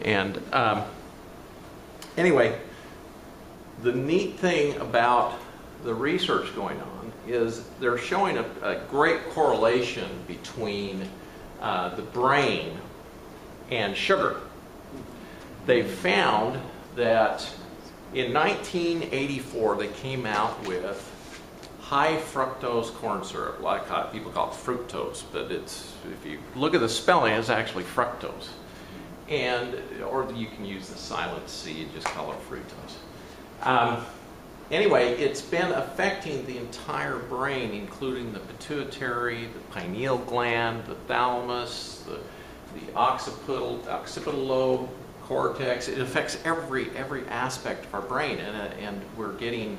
And anyway, the neat thing about the research going on is they're showing a great correlation between the brain and sugar. They found that in 1984 they came out with high fructose corn syrup. A lot of people call it fructose, but it's, if you look at the spelling, it's actually fructose. And, or you can use the silent C and just call it fructose. Anyway, it's been affecting the entire brain, including the pituitary, the pineal gland, the thalamus, the occipital lobe, cortex. It affects every aspect of our brain, and we're getting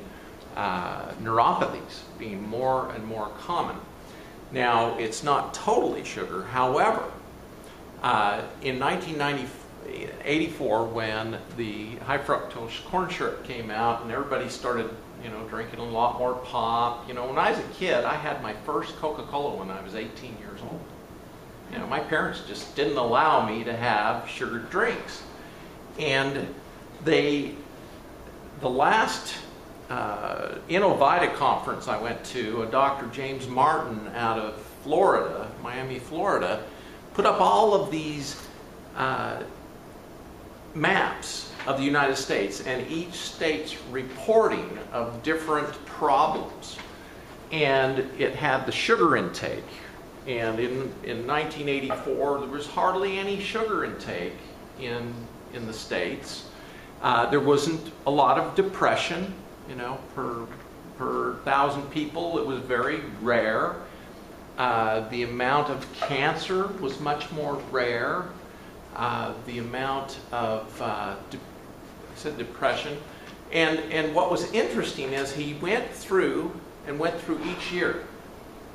neuropathies being more and more common. Now, it's not totally sugar. However, in 1984, when the high fructose corn syrup came out and everybody started, drinking a lot more pop. When I was a kid, I had my first Coca-Cola when I was 18 years old. My parents just didn't allow me to have sugared drinks. And the last Innovita conference I went to, Dr. James Martin out of Florida, Miami, Florida, put up all of these maps of the United States and each state's reporting of different problems. And it had the sugar intake. And in 1984, there was hardly any sugar intake in the states. There wasn't a lot of depression, per 1,000 people. It was very rare. The amount of cancer was much more rare. The amount of depression. And what was interesting is he went through each year.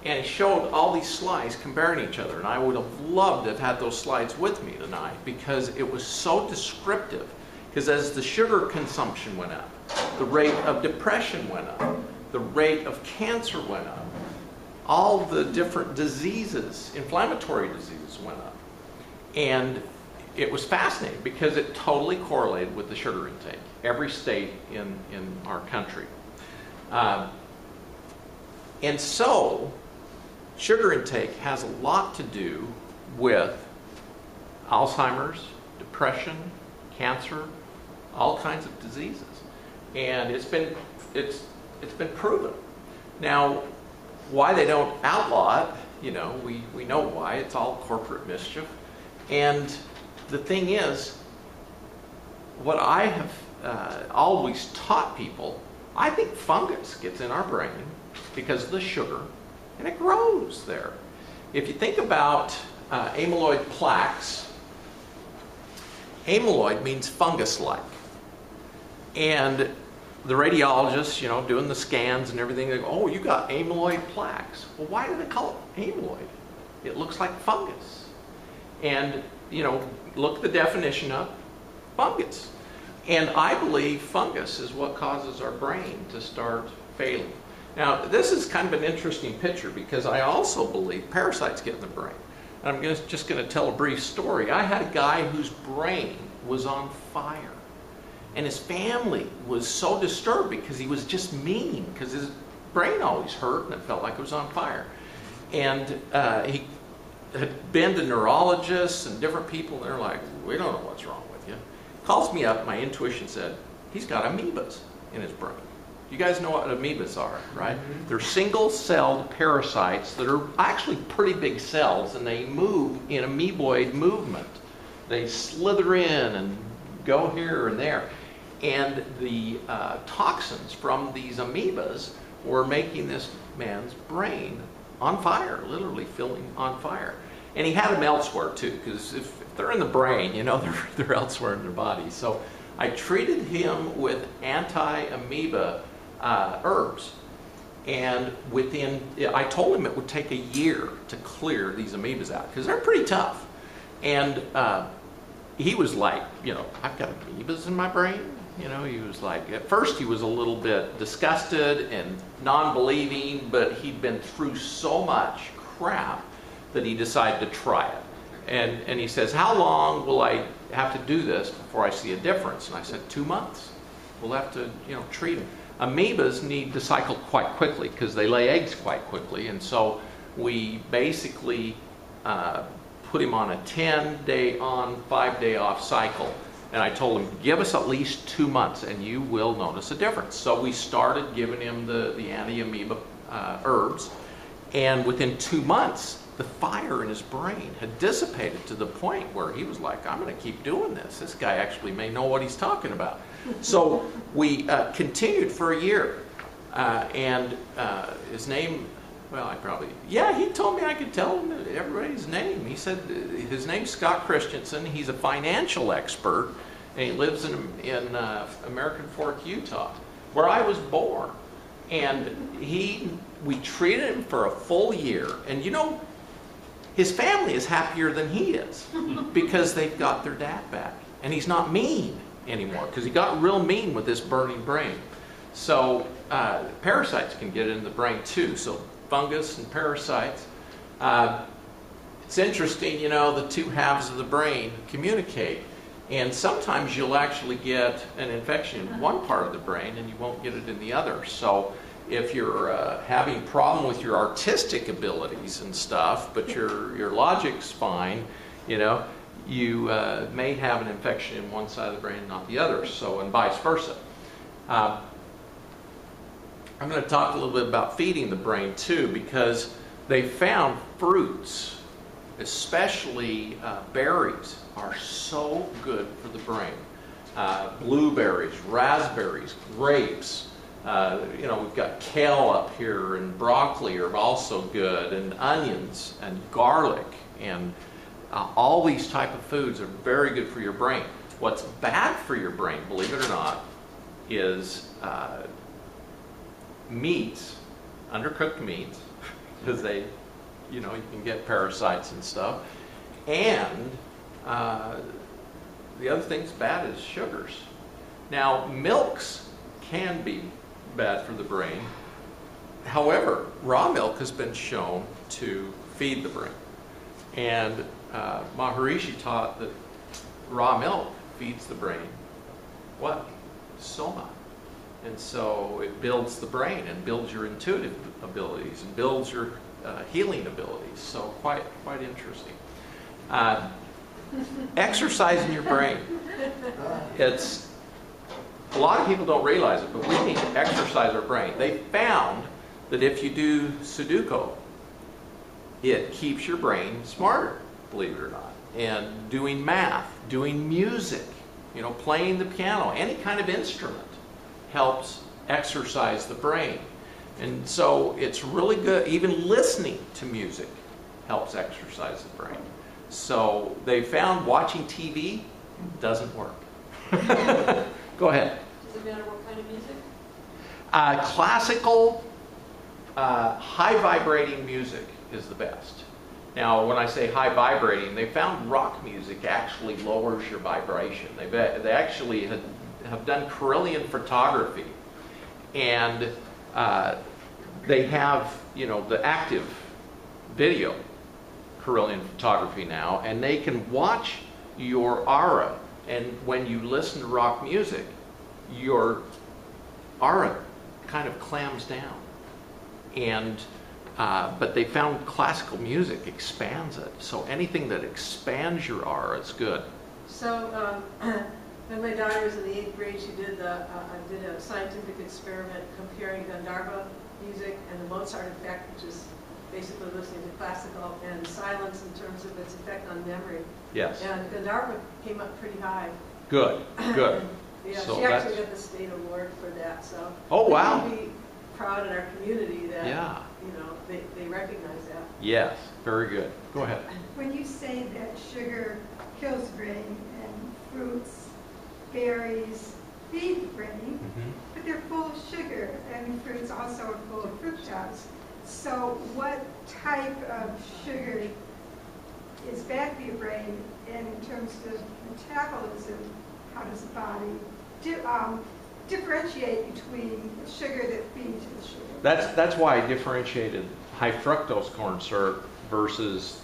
And he showed all these slides comparing each other. And I would have loved to have had those slides with me tonight because it was so descriptive. Because as the sugar consumption went up, the rate of depression went up, the rate of cancer went up, all the different diseases, inflammatory diseases went up. And it was fascinating because it totally correlated with the sugar intake, every state in our country. And so, sugar intake has a lot to do with Alzheimer's, depression, cancer, all kinds of diseases. And it's been proven. Now, why they don't outlaw it, we know why. It's all corporate mischief. And the thing is, what I have always taught people, I think fungus gets in our brain because of the sugar, and it grows there. If you think about amyloid plaques, amyloid means fungus-like. And the radiologists, doing the scans and everything, they go, oh, you got amyloid plaques. Well, why do they call it amyloid? It looks like fungus. And, look the definition up, fungus. And I believe fungus is what causes our brain to start failing. Now, this is kind of an interesting picture because I also believe parasites get in the brain. And I'm just going to tell a brief story. I had a guy whose brain was on fire. And his family was so disturbed because he was just mean, because his brain always hurt and it felt like it was on fire. And he had been to neurologists and different people, and they're like, we don't know what's wrong with you. Calls me up, my intuition said, he's got amoebas in his brain. You guys know what amoebas are, right? Mm-hmm. They're single-celled parasites that are actually pretty big cells, and they move in amoeboid movement. They slither in and go here and there. And the toxins from these amoebas were making this man's brain on fire, literally filling on fire. And he had them elsewhere too, because if they're in the brain, they're elsewhere in their body. So I treated him with anti-amoeba herbs. And I told him it would take a year to clear these amoebas out, because they're pretty tough. And he was like, I've got amoebas in my brain. He was like, at first he was a little bit disgusted and non-believing, but he'd been through so much crap that he decided to try it. And he says, how long will I have to do this before I see a difference? And I said, 2 months. We'll have to, treat them. Amoebas need to cycle quite quickly because they lay eggs quite quickly. And so we basically put him on a 10-day on, 5-day off cycle. And I told him, give us at least 2 months and you will notice a difference. So we started giving him the anti-amoeba herbs. And within 2 months, the fire in his brain had dissipated to the point where he was like, I'm going to keep doing this. This guy actually may know what he's talking about. So we continued for a year. And his name, well, he told me I could tell him everybody's name. He said his name's Scott Christensen. He's a financial expert, and he lives in American Fork, Utah, where I was born. And we treated him for a full year. And his family is happier than he is because they've got their dad back. And he's not mean anymore because he got real mean with this burning brain. So parasites can get in the brain too. So fungus and parasites. It's interesting, the two halves of the brain communicate. And sometimes you'll actually get an infection in one part of the brain and you won't get it in the other. So if you're having a problem with your artistic abilities and stuff, but your logic's fine, you may have an infection in one side of the brain, not the other. So, and vice versa. I'm going to talk a little bit about feeding the brain too, because they found fruits, especially berries, are so good for the brain. Blueberries, raspberries, grapes. We've got kale up here, and broccoli are also good, and onions and garlic, and all these type of foods are very good for your brain. What's bad for your brain, believe it or not, is meats, undercooked meats, because they, you can get parasites and stuff. And the other thing's bad is sugars. Now, milks can be bad for the brain. However, raw milk has been shown to feed the brain. And Maharishi taught that raw milk feeds the brain what? Soma. And so it builds the brain and builds your intuitive abilities and builds your healing abilities. So quite interesting. Exercising your brain. It's a lot of people don't realize it, but we need to exercise our brain. They found that if you do Sudoku, it keeps your brain smarter, believe it or not. And doing math, doing music, playing the piano, any kind of instrument helps exercise the brain. And so it's really good. Even listening to music helps exercise the brain. So they found watching TV doesn't work. Go ahead. Does it matter what kind of music? Classical, high vibrating music is the best. Now, when I say high vibrating, they found rock music actually lowers your vibration. They actually have done Kirlian photography, and they have the active video Kirlian photography now, and they can watch your aura. And when you listen to rock music, your aura kind of clams down. And but they found classical music expands it. So anything that expands your aura is good. So when my daughter was in the 8th grade, she did a scientific experiment comparing Gandharva music and the Mozart effect, which is basically listening to classical, and silence in terms of its effect on memory. Yes. And Gandharva came up pretty high. Good, good. Yeah, So she actually got the state award for that. So oh, wow. we can be proud in our community that they recognize that. Yes, very good. Go ahead. When you say that sugar kills the brain and fruits, berries feed the brain, but they're full of sugar, and fruits also are full of fructose. So what type of sugar is bad for your brain, and in terms of metabolism, how does the body differentiate between the sugar that feeds the sugar? That's why I differentiated high fructose corn syrup versus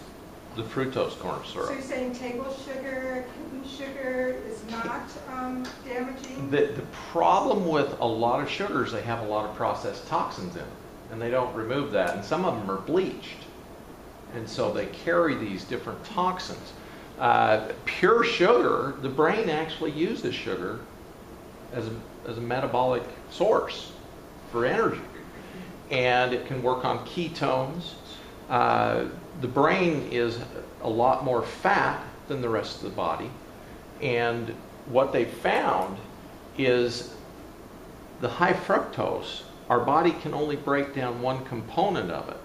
the fructose corn So syrup. you're saying table sugar, kitten sugar is not damaging? The problem with a lot of sugars, they have a lot of processed toxins in them, and they don't remove that, and some of them are bleached, and so they carry these different toxins. Pure sugar, the brain actually uses sugar as a metabolic source for energy, and it can work on ketones. The brain is a lot more fat than the rest of the body, and what they found is the high fructose, our body can only break down one component of it,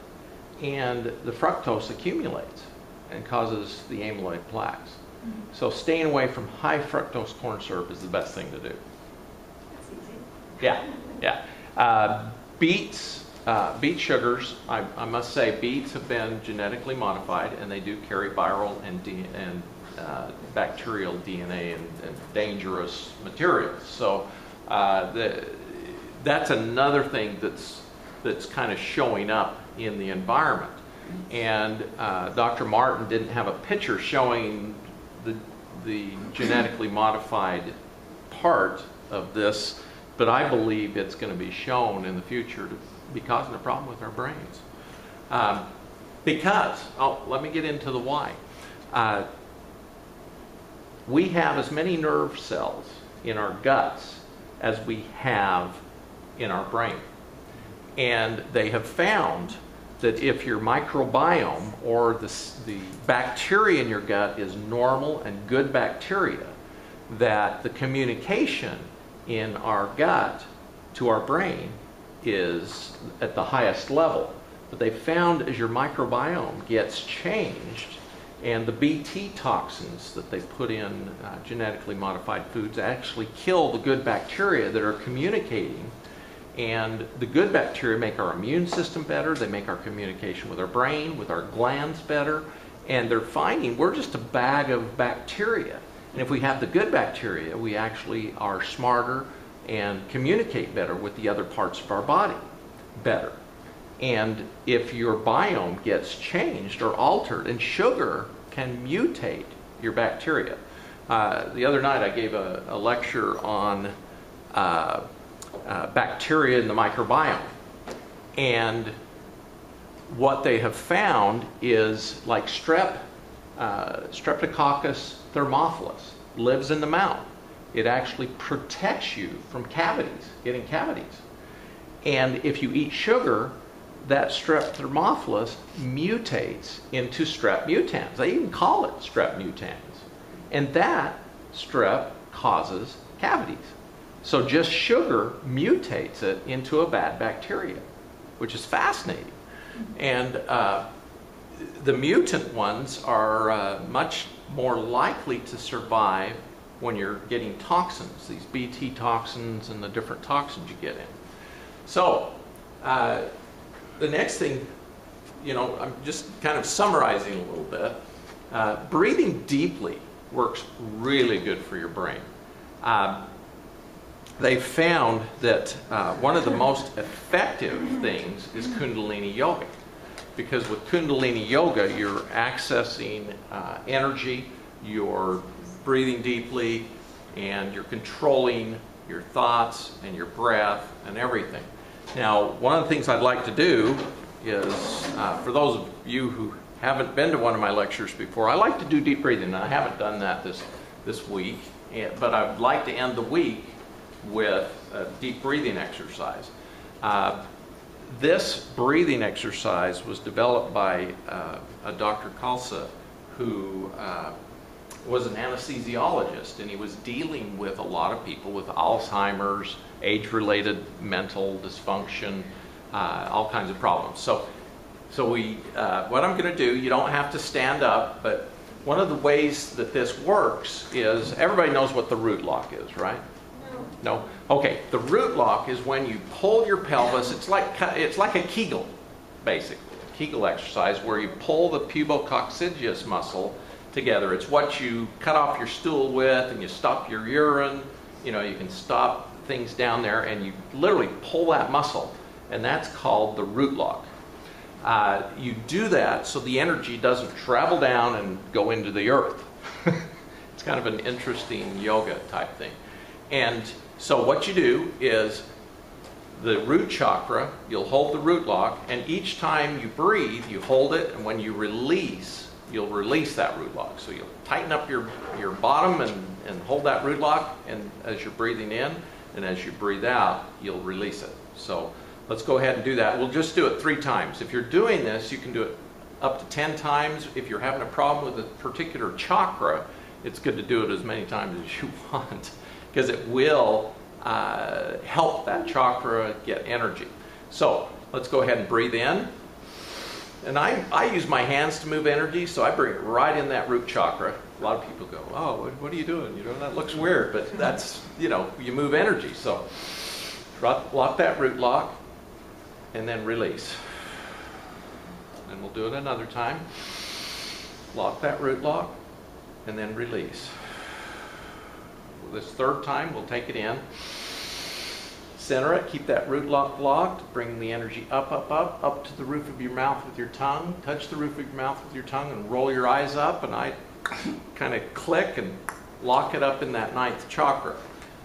and the fructose accumulates and causes the amyloid plaques. So staying away from high fructose corn syrup is the best thing to do. That's easy. Yeah, yeah. Beets, beet sugars, I must say, beets have been genetically modified, and they do carry viral and bacterial DNA and dangerous materials. So that's another thing that's kind of showing up in the environment. And Dr. Martin didn't have a picture showing the genetically modified part of this, but I believe it's going to be shown in the future to be causing a problem with our brains. Let me get into the why. We have as many nerve cells in our guts as we have in our brain. And they have found that if your microbiome or the bacteria in your gut is normal and good bacteria, that the communication in our gut to our brain is at the highest level. But they found as your microbiome gets changed, and the Bt toxins that they put in genetically modified foods actually kill the good bacteria that are communicating. And the good bacteria make our immune system better, they make our communication with our brain, with our glands better, and they're finding we're just a bag of bacteria. And if we have the good bacteria, we actually are smarter and communicate better with the other parts of our body better. And if your biome gets changed or altered, and sugar can mutate your bacteria. The other night I gave a lecture on bacteria in the microbiome. And what they have found is like Streptococcus thermophilus lives in the mouth. It actually protects you from cavities, getting cavities. And if you eat sugar, that Strep thermophilus mutates into Strep mutans. They even call it Strep mutans. And that strep causes cavities. So just sugar mutates it into a bad bacteria, which is fascinating. And the mutant ones are much more likely to survive when you're getting toxins, these Bt toxins and the different toxins you get in. So the next thing, I'm just kind of summarizing a little bit. Breathing deeply works really good for your brain. They found that one of the most effective things is Kundalini Yoga. Because with Kundalini Yoga, you're accessing energy, you're breathing deeply, and you're controlling your thoughts and your breath and everything. Now, one of the things I'd like to do is, for those of you who haven't been to one of my lectures before, I like to do deep breathing. And I haven't done that this week, but I'd like to end the week with a deep breathing exercise. This breathing exercise was developed by a Dr. Khalsa, who was an anesthesiologist, and he was dealing with a lot of people with Alzheimer's, age-related mental dysfunction, all kinds of problems. So what I'm going to do, you don't have to stand up, but one of the ways that this works is, everybody knows what the root lock is, right? No? Okay, the root lock is when you pull your pelvis. It's like a Kegel, basically. A Kegel exercise where you pull the pubococcygeus muscle together. It's what you cut off your stool with, and you stop your urine. You can stop things down there, and you literally pull that muscle, and that's called the root lock. You do that so the energy doesn't travel down and go into the earth. It's kind of an interesting yoga type thing. And so what you do is the root chakra, you'll hold the root lock, and each time you breathe, you hold it, and when you release, you'll release that root lock. So you'll tighten up your bottom and hold that root lock, and as you're breathing in, and as you breathe out, you'll release it. So let's go ahead and do that. We'll just do it 3 times. If you're doing this, you can do it up to 10 times. If you're having a problem with a particular chakra, it's good to do it as many times as you want, because it will help that chakra get energy. So let's go ahead and breathe in. And I use my hands to move energy, so I bring it right in that root chakra. A lot of people go, oh, what are you doing? You know, that looks weird, but that's, you know, you move energy. So lock that root lock, and then release. And we'll do it another time. Lock that root lock, and then release. This 3rd time, we'll take it in. Center it, keep that root lock locked, bring the energy up to the roof of your mouth with your tongue. Touch the roof of your mouth with your tongue and roll your eyes up, and I kind of click and lock it up in that 9th chakra.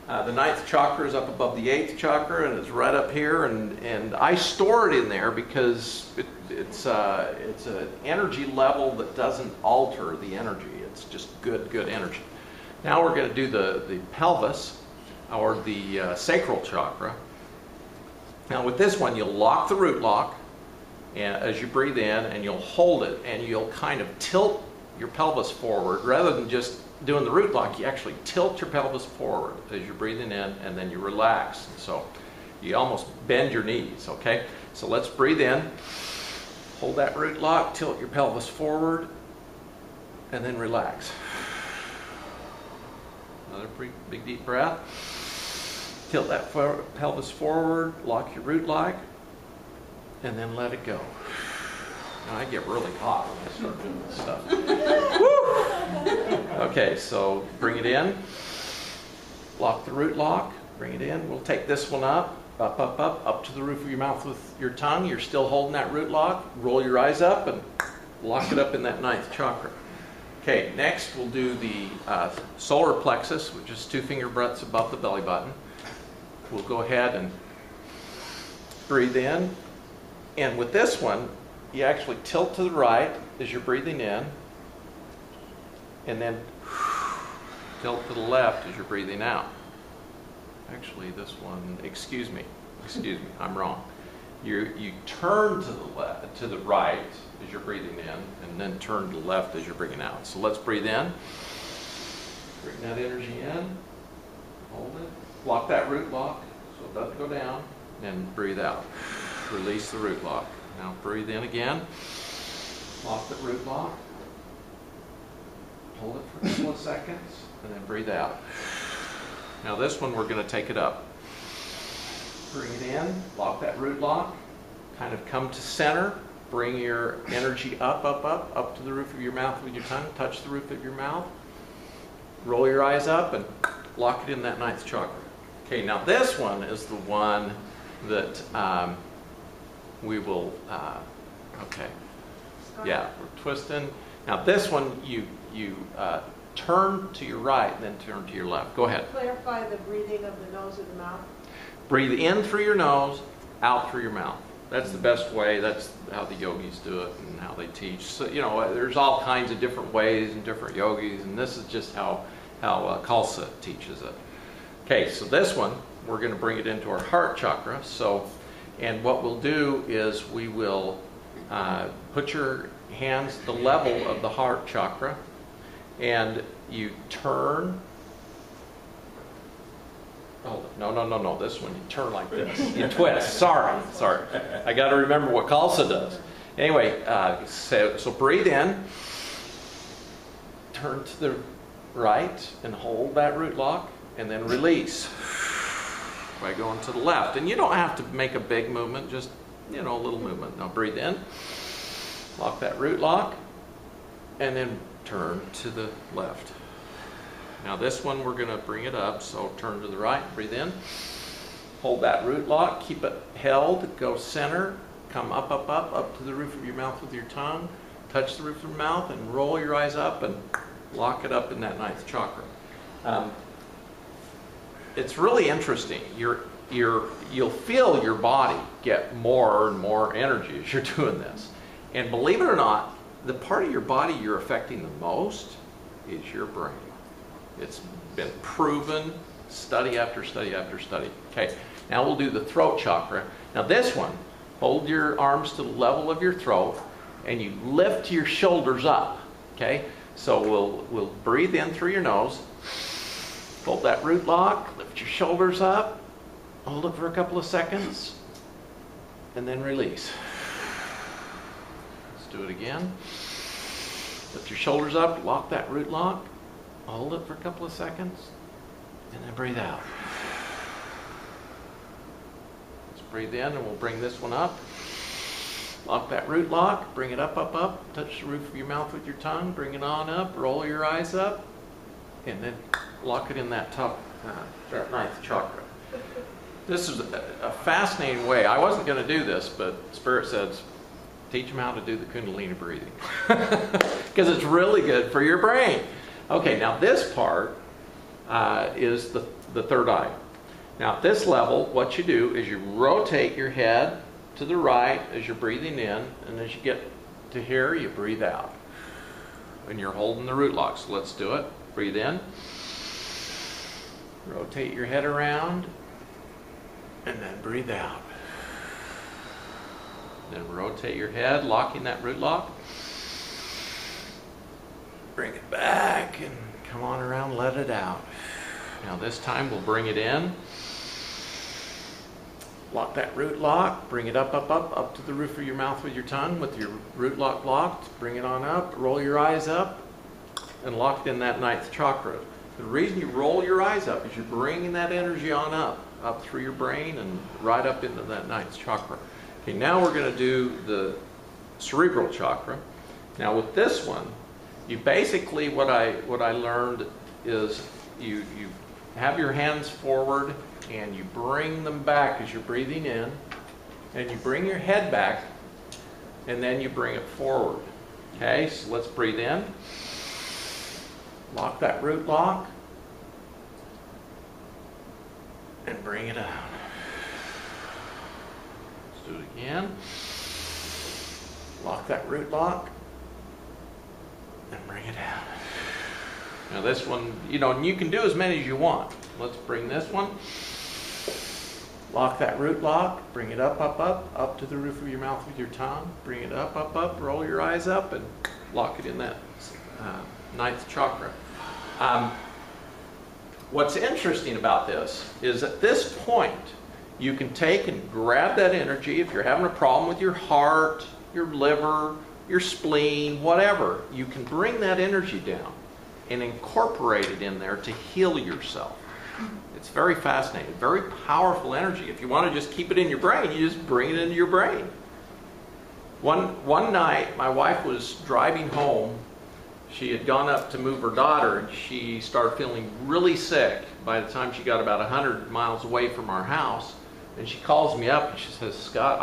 The 9th chakra is up above the 8th chakra, and it's right up here, and I store it in there because it's an energy level that doesn't alter the energy. It's just good energy. Now we're going to do the pelvis, or the sacral chakra. Now with this one, you'll lock the root lock as you breathe in, and you'll hold it, and you'll kind of tilt your pelvis forward. Rather than just doing the root lock, you actually tilt your pelvis forward as you're breathing in, and then you relax. So you almost bend your knees, okay? So let's breathe in, hold that root lock, tilt your pelvis forward, and then relax. Another big deep breath. Tilt that pelvis forward, lock your root lock, and then let it go. Now I get really hot when I start doing this stuff. Woo! Okay, so bring it in. Lock the root lock, bring it in. We'll take this one up to the roof of your mouth with your tongue. You're still holding that root lock. Roll your eyes up and lock it up in that 9th chakra. Okay, next we'll do the solar plexus, which is 2 finger breaths above the belly button. We'll go ahead and breathe in. And with this one, you actually tilt to the right as you're breathing in, and then tilt to the left as you're breathing out. Actually, this one, excuse me, I'm wrong. You turn to the left, to the right as you're breathing in, and then turn to the left as you're breathing out. So let's breathe in. Bring that energy in. Hold it. Lock that root lock so it doesn't go down, and breathe out. Release the root lock. Now breathe in again. Lock the root lock. Hold it for a couple of seconds, and then breathe out. Now this one, we're going to take it up. Bring it in, lock that root lock, kind of come to center, bring your energy up to the roof of your mouth with your tongue, touch the roof of your mouth, roll your eyes up, and lock it in that 9th chakra. Okay, now this one is the one that we will, okay, yeah, we're twisting. Now this one, you turn to your right, and then turn to your left. Go ahead. Clarify the breathing of the nose and the mouth. Breathe in through your nose, out through your mouth. That's the best way. That's how the yogis do it and how they teach. So, you know, there's all kinds of different ways and different yogis, and this is just how Khalsa teaches it. Okay, so this one, we're going to bring it into our heart chakra. So, and what we'll do is we will put your hands at the level of the heart chakra, and you turn. Oh, no. This one, you turn like this. You twist. Sorry. I got to remember what Khalsa does. Anyway, so breathe in. Turn to the right and hold that root lock, and then release by going to the left. And you don't have to make a big movement, just, you know, a little movement. Now breathe in. Lock that root lock, and then turn to the left. Now this one, we're going to bring it up, so turn to the right, breathe in, hold that root lock, keep it held, go center, come up, up, up, up to the roof of your mouth with your tongue, touch the roof of your mouth, and roll your eyes up and lock it up in that ninth chakra. It's really interesting. You'll feel your body get more and more energy as you're doing this. And believe it or not, the part of your body you're affecting the most is your brain. It's been proven, study after study after study. Okay, now we'll do the throat chakra. Now this one, hold your arms to the level of your throat and you lift your shoulders up. Okay, so we'll breathe in through your nose, hold that root lock, lift your shoulders up, hold it for a couple of seconds, and then release. Let's do it again. Lift your shoulders up, lock that root lock, hold it for a couple of seconds, and then breathe out. Let's breathe in, and we'll bring this one up. Lock that root lock, bring it up, up, up, touch the roof of your mouth with your tongue, bring it on up, roll your eyes up, and then lock it in that top, that ninth chakra. This is a fascinating way. I wasn't going to do this, but Spirit says, teach them how to do the Kundalini breathing. Because it's really good for your brain. Okay, now this part is the third eye. Now at this level, what you do is you rotate your head to the right as you're breathing in, and as you get to here, you breathe out. And you're holding the root lock, so let's do it. Breathe in. Rotate your head around, and then breathe out. Then rotate your head, locking that root lock. Bring it back, and come on around, let it out. Now this time we'll bring it in. Lock that root lock, bring it up, up, up, up to the roof of your mouth with your tongue with your root lock locked. Bring it on up, roll your eyes up, and lock it in that ninth chakra. The reason you roll your eyes up is you're bringing that energy on up through your brain and right up into that ninth chakra. Okay, now we're going to do the cerebral chakra. Now with this one, you basically, what I learned is you have your hands forward and you bring them back as you're breathing in, and you bring your head back, and then you bring it forward. Okay, so let's breathe in. Lock that root lock, and bring it out. Let's do it again. Lock that root lock, and bring it out. Now this one, and you can do as many as you want. Let's bring this one. Lock that root lock, bring it up, up, up, up to the roof of your mouth with your tongue. Bring it up, up, up, roll your eyes up, and lock it in that ninth chakra. What's interesting about this is at this point, you can take and grab that energy. If you're having a problem with your heart, your liver, your spleen, whatever, you can bring that energy down and incorporate it in there to heal yourself. It's very fascinating, very powerful energy. If you want to just keep it in your brain, you just bring it into your brain. One night, my wife was driving home. She had gone up to move her daughter, and she started feeling really sick by the time she got about 100 miles away from our house. And she calls me up and she says, Scott,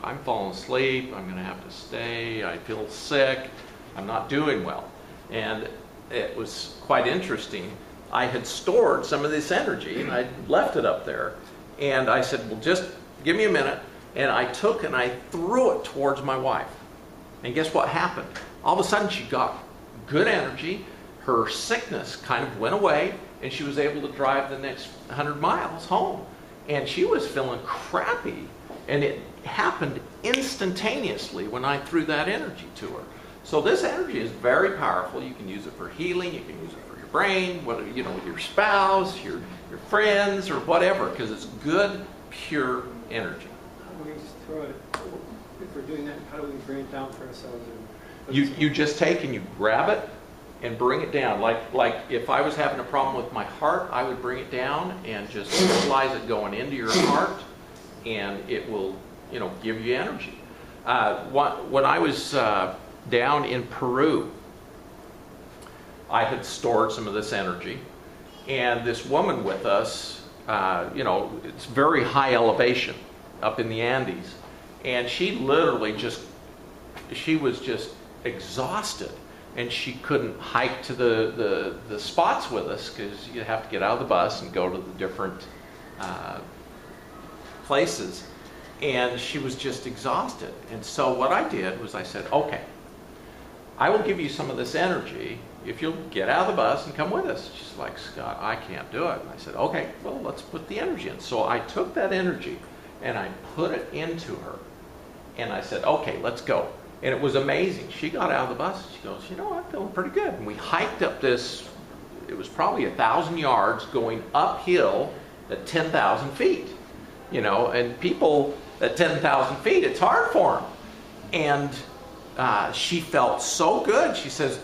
I'm falling asleep. I'm going to have to stay. I feel sick. I'm not doing well. And it was quite interesting. I had stored some of this energy and I left it up there. And I said, well, just give me a minute. And I took and I threw it towards my wife. And guess what happened? All of a sudden she got good energy. Her sickness kind of went away and she was able to drive the next 100 miles home. And she was feeling crappy. And it happened instantaneously when I threw that energy to her. So this energy is very powerful. You can use it for healing. You can use it for your brain, whether with your spouse, your friends, or whatever, because it's good, pure energy. How do we just throw it? If we're doing that, how do we bring it down for ourselves? You just take and you grab it and bring it down. Like if I was having a problem with my heart, I would bring it down and just visualize it going into your heart, and it will, give you energy. When I was down in Peru, I had stored some of this energy, and this woman with us, it's very high elevation up in the Andes, And she literally she was just exhausted. And she couldn't hike to the spots with us because you have to get out of the bus and go to the different places. And she was just exhausted. And so what I did was I said, okay, I will give you some of this energy if you'll get out of the bus and come with us. She's like, Scott, I can't do it. And I said, okay, well, let's put the energy in. So I took that energy and I put it into her. And I said, okay, let's go. And it was amazing. She got out of the bus and she goes, you know, I'm feeling pretty good. And we hiked up this, it was probably 1,000 yards going uphill at 10,000 feet. You know, and people at 10,000 feet, it's hard for them. And she felt so good. She says,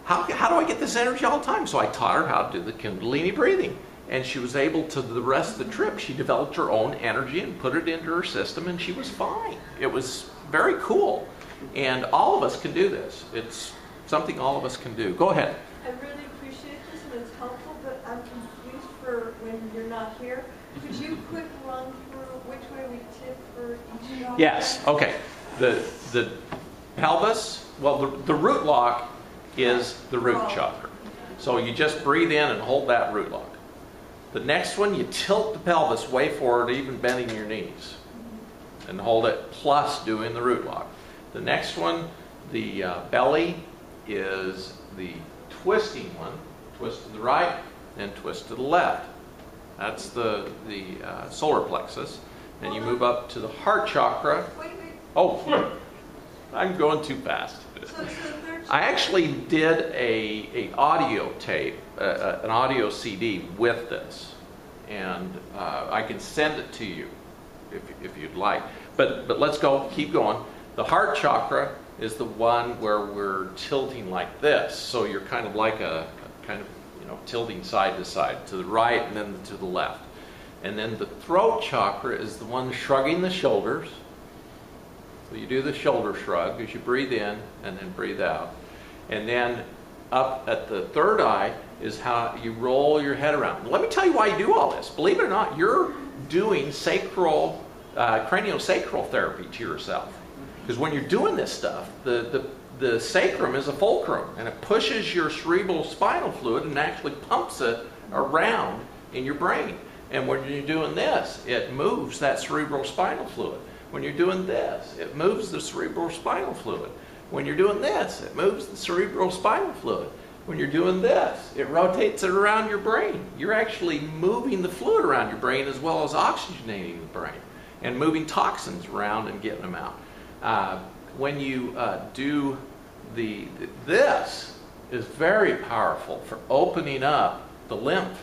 how do I get this energy all the time? So I taught her how to do the Kundalini breathing. And she was able to, the rest of the trip, she developed her own energy and put it into her system, and she was fine. It was very cool. And all of us can do this. It's something all of us can do. Go ahead. I really appreciate this and it's helpful, but I'm confused for when you're not here. Could you quick run through which way we tip for each chakra? Yes. Okay. The pelvis, well, the root lock is the root chakra. So you just breathe in and hold that root lock. The next one, you tilt the pelvis way forward, even bending your knees. And hold it, plus doing the root lock. The next one, the belly, is the twisting one. Twist to the right and twist to the left. That's the solar plexus. Then you move up to the heart chakra. Wait. Oh, I'm going too fast. So I actually did a audio tape, an audio CD with this, and I can send it to you if you'd like. But let's go, keep going. The heart chakra is the one where we're tilting like this, so you're kind of like a tilting side to side, to the right and then to the left. And then the throat chakra is the one shrugging the shoulders. So you do the shoulder shrug as you breathe in and then breathe out. And then up at the third eye is how you roll your head around. Let me tell you why you do all this. Believe it or not, you're doing craniosacral therapy to yourself. Because when you're doing this stuff, the sacrum is a fulcrum, and it pushes your cerebral spinal fluid and actually pumps it around in your brain. And when you're doing this, it moves that cerebral spinal fluid. When you're doing this, it moves the cerebral spinal fluid. When you're doing this, it moves the cerebral spinal fluid. When you're doing this, it rotates it around your brain. You're actually moving the fluid around your brain as well as oxygenating the brain and moving toxins around and getting them out. When you do this is very powerful for opening up the lymph.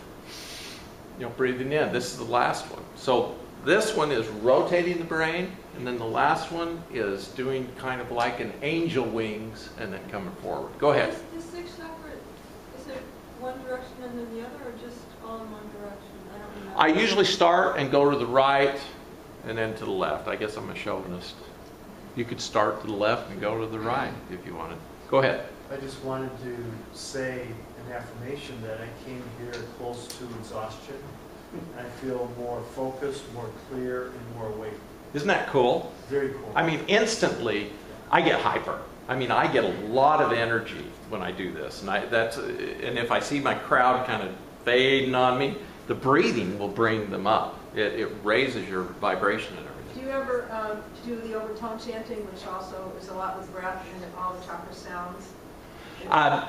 You know, breathing in. This is the last one. So this one is rotating the brain, and then the last one is doing kind of like an angel wings and then coming forward. Go ahead. The sixth chakra, is it one direction and then the other, or just all in one direction? I don't remember. I usually start and go to the right and then to the left. I guess I'm a chauvinist. You could start to the left and go to the right if you wanted. Go ahead. I just wanted to say an affirmation that I came here close to exhaustion. I feel more focused, more clear, and more awake. Isn't that cool? Very cool. I mean, instantly, I get hyper. I mean, I get a lot of energy when I do this. And if I see my crowd kind of fading on me, the breathing will bring them up. It raises your vibration and everything. Do you ever do the overtone chanting, which also is a lot with breath and all the chakra sounds? I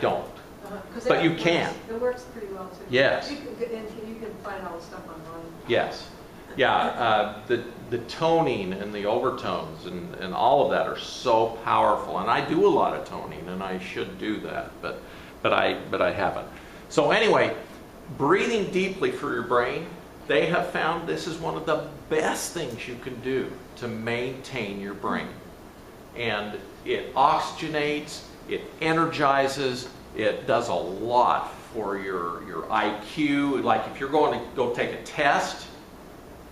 don't. But you can. It works pretty well too. Yes. You can find all the stuff online. Yes. Yeah. The toning and the overtones and all of that are so powerful. And I do a lot of toning, and I should do that, but I haven't. So anyway, breathing deeply for your brain. They have found this is one of the best things you can do to maintain your brain. And it oxygenates, it energizes, it does a lot for your IQ. Like if you're going to go take a test,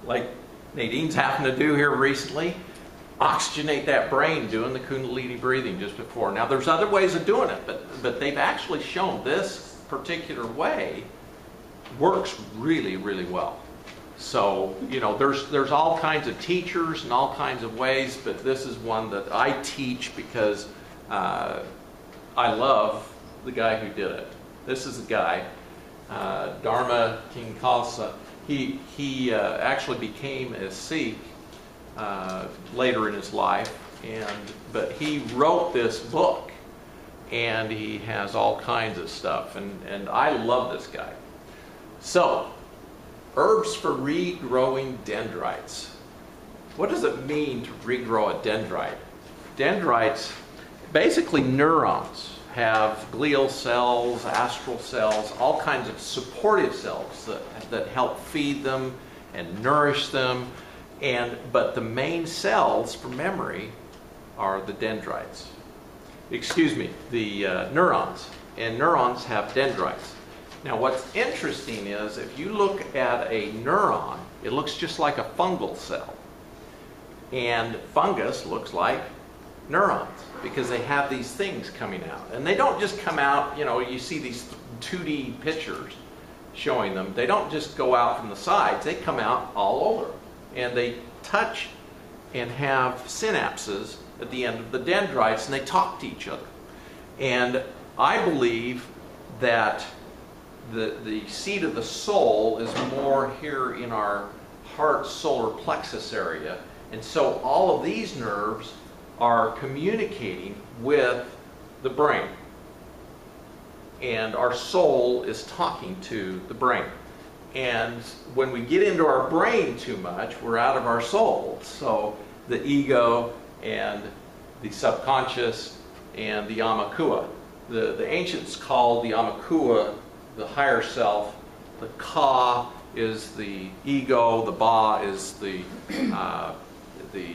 like Nadine's having to do here recently, oxygenate that brain doing the Kundalini breathing just before. Now there's other ways of doing it, but they've actually shown this particular way works really, really well. So, you know, there's all kinds of teachers and all kinds of ways, but this is one that I teach because I love the guy who did it. This is the guy, Dharma King Khalsa. He actually became a Sikh later in his life, but he wrote this book, and he has all kinds of stuff, and I love this guy. So, herbs for regrowing dendrites. What does it mean to regrow a dendrite? Dendrites, basically neurons, have glial cells, astral cells, all kinds of supportive cells that help feed them and nourish them. But the main cells for memory are the dendrites. Excuse me, the neurons. And neurons have dendrites. Now what's interesting is if you look at a neuron, it looks just like a fungal cell. And fungus looks like neurons because they have these things coming out. And they don't just come out, you know, you see these 2D pictures showing them. They don't just go out from the sides, they come out all over. And they touch and have synapses at the end of the dendrites, and they talk to each other. And I believe that the seat of the soul is more here in our heart solar plexus area. And so all of these nerves are communicating with the brain. And our soul is talking to the brain. And when we get into our brain too much, we're out of our soul. So the ego and the subconscious and the amakua. The ancients called the amakua the higher self. The ka is the ego. The ba is the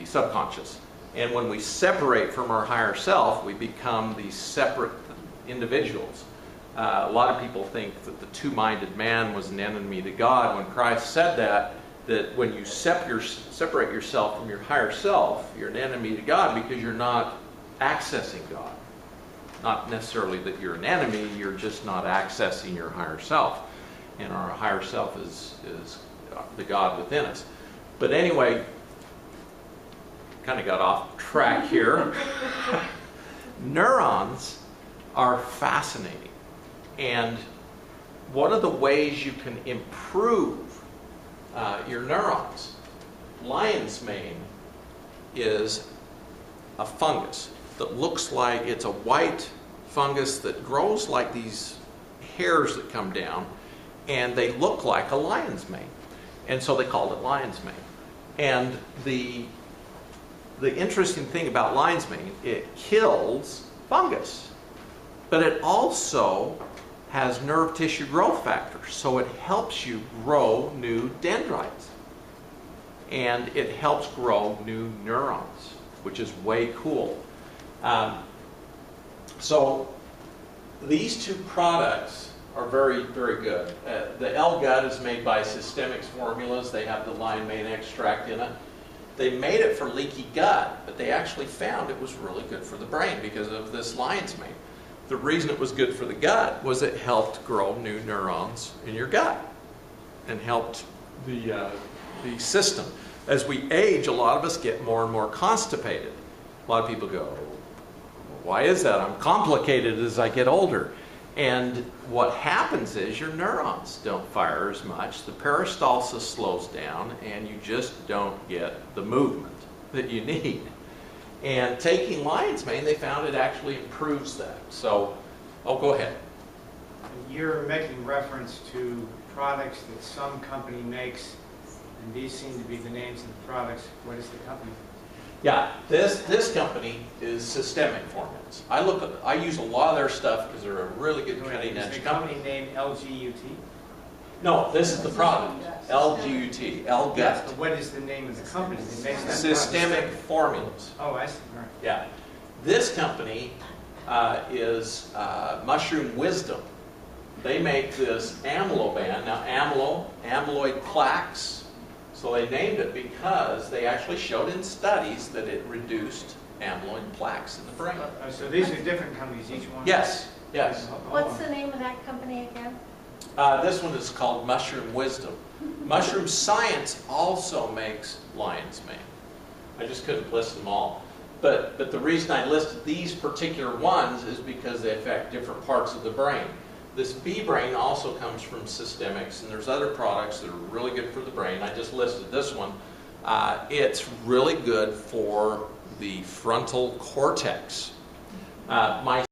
subconscious. And when we separate from our higher self, we become these separate individuals. A lot of people think that the two-minded man was an enemy to God. When Christ said that when you separate yourself from your higher self, you're an enemy to God because you're not accessing God. Not necessarily that you're an enemy, you're just not accessing your higher self. And our higher self is the God within us. But anyway, kind of got off track here. Neurons are fascinating. And one of the ways you can improve your neurons, lion's mane is a fungus that looks like it's a white fungus that grows like these hairs that come down, and they look like a lion's mane. And so they called it lion's mane. And the interesting thing about lion's mane, it kills fungus, but it also has nerve tissue growth factors, so it helps you grow new dendrites. And it helps grow new neurons, which is way cool. So these two products are very, very good. The L-Gut is made by Systemics Formulas. They have the lion mane extract in it. They made it for leaky gut, but they actually found it was really good for the brain because of this lion's mane. The reason it was good for the gut was it helped grow new neurons in your gut and helped the system. As we age, a lot of us get more and more constipated. A lot of people go, why is that? I'm complicated as I get older. And what happens is your neurons don't fire as much, the peristalsis slows down, and you just don't get the movement that you need. And taking lion's mane, they found it actually improves that. So, go ahead. You're making reference to products that some company makes, and these seem to be the names of the products. What is the company? Yeah, this company is Systemic Formulas. I use a lot of their stuff because they're a really good cutting edge Is the company. company named LGUT? No, this is the product. LGUT, L-Gut. Yes, but what is the name of the company that makes that Systemic product? Formulas. Oh, I see. All right. Yeah. This company is Mushroom Wisdom. They make this amyloband. Now, amyloid plaques. So they named it because they actually showed in studies that it reduced amyloid plaques in the brain. So these are different companies, each one? Yes, yes. What's the name of that company again? This one is called Mushroom Wisdom. Mushroom Science also makes lion's mane. I just couldn't list them all. But the reason I listed these particular ones is because they affect different parts of the brain. This bee brain also comes from systemics, and there's other products that are really good for the brain. I just listed this one. It's really good for the frontal cortex. My